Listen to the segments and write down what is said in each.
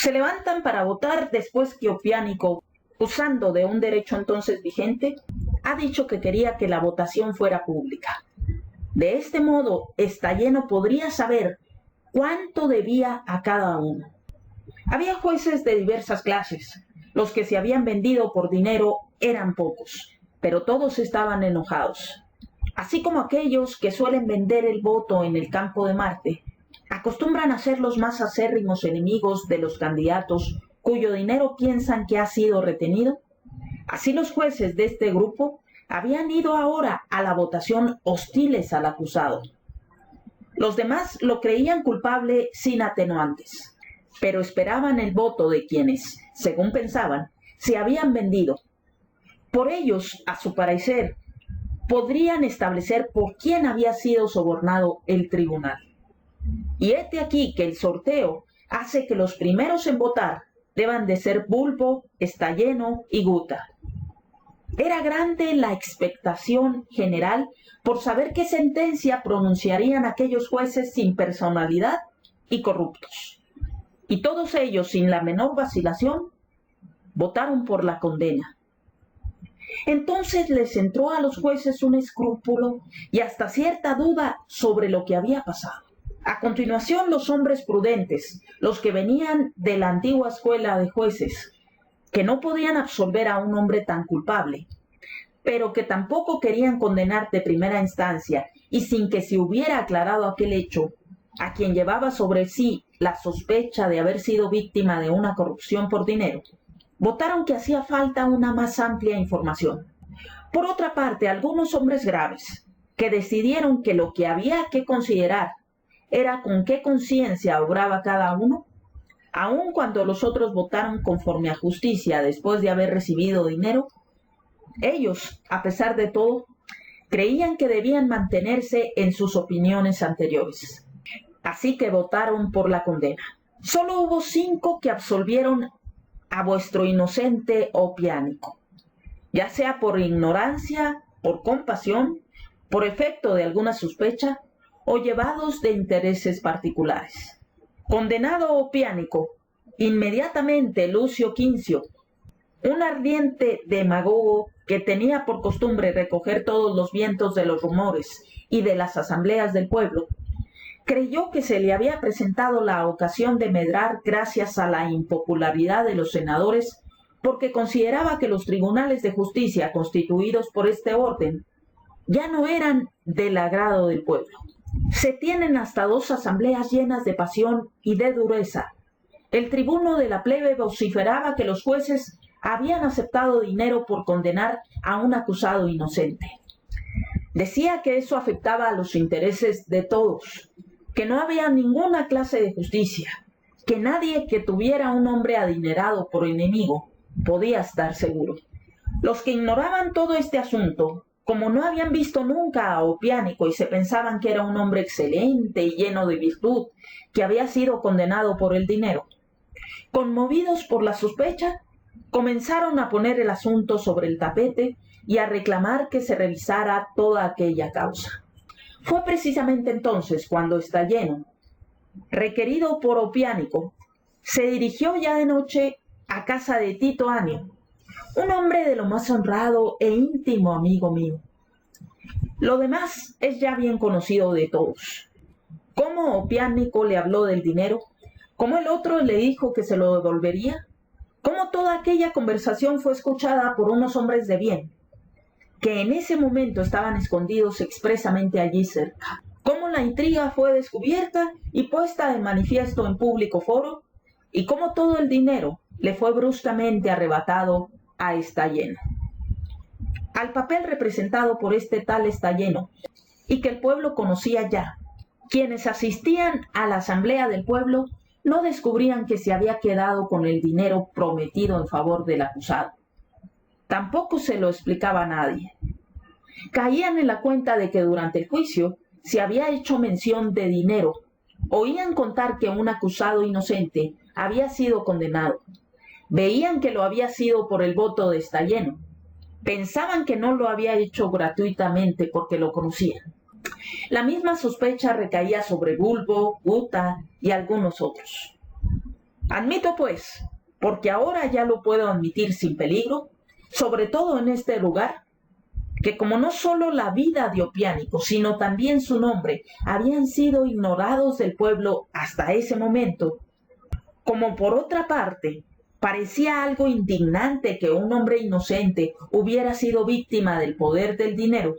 Se levantan para votar después que Opiánico, usando de un derecho entonces vigente, ha dicho que quería que la votación fuera pública. De este modo, Estalleno podría saber cuánto debía a cada uno. Había jueces de diversas clases. Los que se habían vendido por dinero eran pocos, pero todos estaban enojados. Así como aquellos que suelen vender el voto en el campo de Marte, acostumbran a ser los más acérrimos enemigos de los candidatos cuyo dinero piensan que ha sido retenido. Así los jueces de este grupo habían ido ahora a la votación hostiles al acusado. Los demás lo creían culpable sin atenuantes, pero esperaban el voto de quienes, según pensaban, se habían vendido. Por ellos, a su parecer, podrían establecer por quién había sido sobornado el tribunal. Y hete aquí que el sorteo hace que los primeros en votar deban de ser Bulbo, Estalleno y Guta. Era grande la expectación general por saber qué sentencia pronunciarían aquellos jueces sin personalidad y corruptos. Y todos ellos, sin la menor vacilación, votaron por la condena. Entonces les entró a los jueces un escrúpulo y hasta cierta duda sobre lo que había pasado. A continuación, los hombres prudentes, los que venían de la antigua escuela de jueces, que no podían absolver a un hombre tan culpable, pero que tampoco querían condenar de primera instancia y sin que se hubiera aclarado aquel hecho, a quien llevaba sobre sí la sospecha de haber sido víctima de una corrupción por dinero, votaron que hacía falta una más amplia información. Por otra parte, algunos hombres graves, que decidieron que lo que había que considerar era con qué conciencia obraba cada uno, aun cuando los otros votaron conforme a justicia después de haber recibido dinero, ellos, a pesar de todo, creían que debían mantenerse en sus opiniones anteriores. Así que votaron por la condena. Solo hubo 5 que absolvieron a vuestro inocente Opiánico, ya sea por ignorancia, por compasión, por efecto de alguna sospecha o llevados de intereses particulares. Condenado Opiánico, inmediatamente Lucio Quincio, un ardiente demagogo que tenía por costumbre recoger todos los vientos de los rumores y de las asambleas del pueblo, creyó que se le había presentado la ocasión de medrar gracias a la impopularidad de los senadores, porque consideraba que los tribunales de justicia constituidos por este orden ya no eran del agrado del pueblo. Se tienen hasta 2 asambleas llenas de pasión y de dureza. El tribuno de la plebe vociferaba que los jueces habían aceptado dinero por condenar a un acusado inocente. Decía que eso afectaba a los intereses de todos, que no había ninguna clase de justicia, que nadie que tuviera un hombre adinerado por enemigo podía estar seguro. Los que ignoraban todo este asunto, como no habían visto nunca a Opiánico y se pensaban que era un hombre excelente y lleno de virtud, que había sido condenado por el dinero, conmovidos por la sospecha, comenzaron a poner el asunto sobre el tapete y a reclamar que se revisara toda aquella causa. Fue precisamente entonces cuando Estalleno, requerido por Opiánico, se dirigió ya de noche a casa de Tito Anio, un hombre de lo más honrado e íntimo amigo mío. Lo demás es ya bien conocido de todos. Cómo Opiánico le habló del dinero, cómo el otro le dijo que se lo devolvería, cómo toda aquella conversación fue escuchada por unos hombres de bien, que en ese momento estaban escondidos expresamente allí cerca. Cómo la intriga fue descubierta y puesta de manifiesto en público foro, y cómo todo el dinero le fue bruscamente arrebatado a Estalleno. Al papel representado por este tal Estalleno, y que el pueblo conocía ya, quienes asistían a la asamblea del pueblo no descubrían que se había quedado con el dinero prometido en favor del acusado. Tampoco se lo explicaba a nadie. Caían en la cuenta de que durante el juicio se había hecho mención de dinero. Oían contar que un acusado inocente había sido condenado. Veían que lo había sido por el voto de Estalleno. Pensaban que no lo había hecho gratuitamente porque lo conocían. La misma sospecha recaía sobre Bulbo, Guta y algunos otros. Admito, pues, porque ahora ya lo puedo admitir sin peligro, sobre todo en este lugar, que como no solo la vida de Opiánico, sino también su nombre, habían sido ignorados del pueblo hasta ese momento, como por otra parte, parecía algo indignante que un hombre inocente hubiera sido víctima del poder del dinero,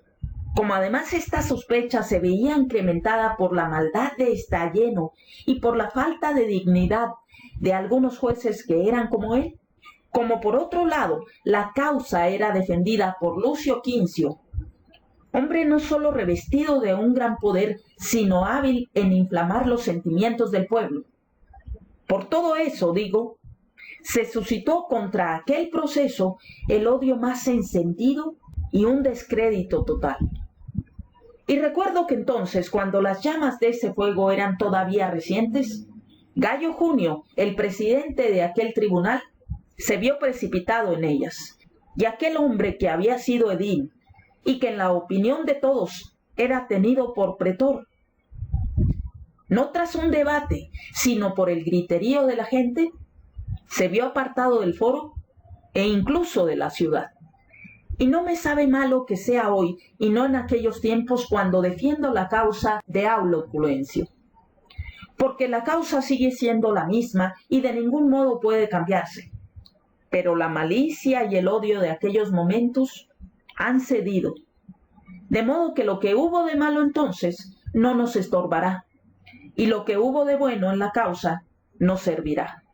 como además esta sospecha se veía incrementada por la maldad de Estalleno y por la falta de dignidad de algunos jueces que eran como él, como por otro lado la causa era defendida por Lucio Quincio, hombre no solo revestido de un gran poder, sino hábil en inflamar los sentimientos del pueblo. Por todo eso, digo, se suscitó contra aquel proceso el odio más encendido y un descrédito total. Y recuerdo que entonces, cuando las llamas de ese fuego eran todavía recientes, Gayo Junio, el presidente de aquel tribunal, se vio precipitado en ellas, y aquel hombre que había sido edil y que en la opinión de todos era tenido por pretor, no tras un debate, sino por el griterío de la gente, se vio apartado del foro e incluso de la ciudad. Y no me sabe malo que sea hoy y no en aquellos tiempos cuando defiendo la causa de Aulo Pulencio, porque la causa sigue siendo la misma y de ningún modo puede cambiarse. Pero la malicia y el odio de aquellos momentos han cedido, de modo que lo que hubo de malo entonces no nos estorbará, y lo que hubo de bueno en la causa nos servirá.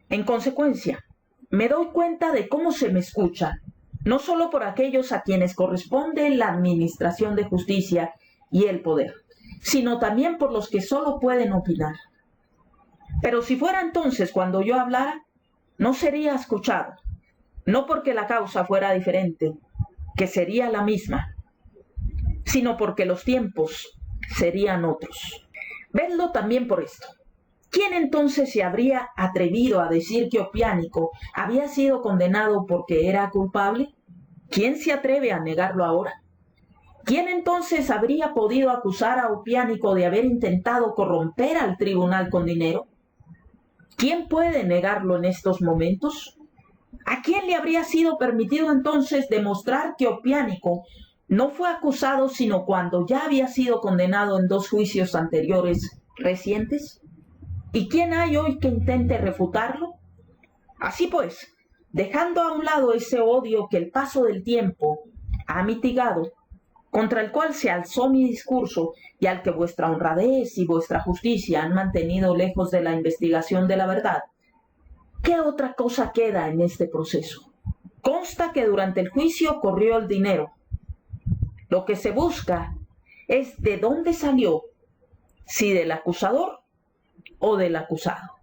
En consecuencia, me doy cuenta de cómo se me escucha, no solo por aquellos a quienes corresponde la administración de justicia y el poder, sino también por los que solo pueden opinar. Pero si fuera entonces cuando yo hablara, no sería escuchado, no porque la causa fuera diferente, que sería la misma, sino porque los tiempos serían otros. Vedlo también por esto. ¿Quién entonces se habría atrevido a decir que Opiánico había sido condenado porque era culpable? ¿Quién se atreve a negarlo ahora? ¿Quién entonces habría podido acusar a Opiánico de haber intentado corromper al tribunal con dinero? ¿Quién puede negarlo en estos momentos? ¿A quién le habría sido permitido entonces demostrar que Opiánico no fue acusado sino cuando ya había sido condenado en 2 juicios anteriores recientes? ¿Y quién hay hoy que intente refutarlo? Así pues, dejando a un lado ese odio que el paso del tiempo ha mitigado, contra el cual se alzó mi discurso y al que vuestra honradez y vuestra justicia han mantenido lejos de la investigación de la verdad, ¿qué otra cosa queda en este proceso? Consta que durante el juicio corrió el dinero. Lo que se busca es de dónde salió, si del acusador o del acusado.